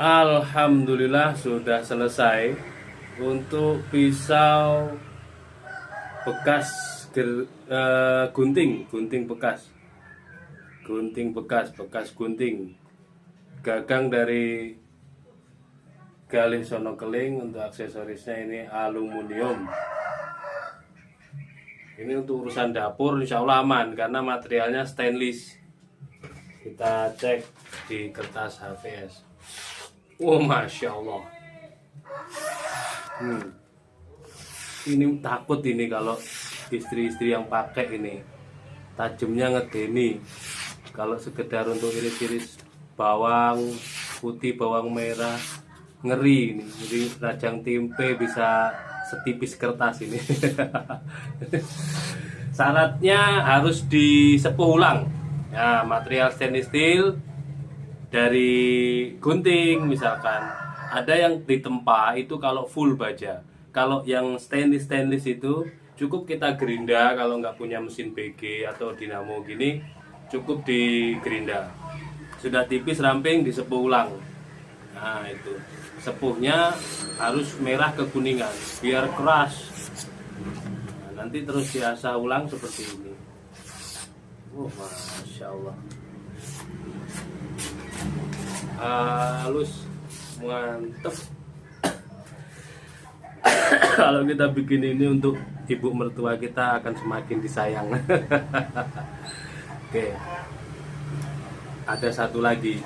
Alhamdulillah sudah selesai untuk pisau bekas gunting bekas gunting gagang dari Galih Sono Keling. Untuk aksesorisnya ini aluminium. Ini untuk urusan dapur insya Allah aman karena materialnya stainless. Kita cek di kertas HVS. Oh, masya Allah. Ini takut ini kalau istri-istri yang pakai ini tajamnya ngedeni. Kalau sekedar untuk iris-iris bawang putih, bawang merah, ngeri ini. Jadi rajang tempe bisa setipis kertas ini. Syaratnya harus disepuh ulang. Ya, material stainless steel dari gunting misalkan. Ada yang ditempa itu kalau full baja. Kalau yang stainless itu cukup kita gerinda. Kalau nggak punya mesin BG atau dinamo gini, cukup di gerinda. Sudah tipis ramping disepuh ulang. Nah itu sepuhnya harus merah kekuningan biar keras. Nah, nanti terus diasah ulang seperti ini. Oh, masya Allah. Halus, mantep. Kalau kita bikin ini untuk ibu mertua kita akan semakin disayang. Oke, ada satu lagi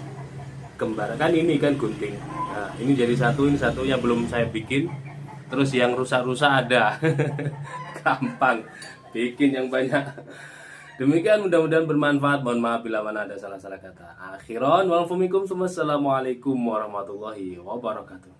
kembar kan, ini kan gunting. Nah, ini jadi satu, ini satu yang belum saya bikin. Terus yang rusak-rusak ada. Gampang bikin yang banyak. Demikian, mudah-mudahan bermanfaat. Mohon maaf bila mana ada salah-salah kata. Akhiran wal fumikum. Wassalamualaikum warahmatullahi wabarakatuh.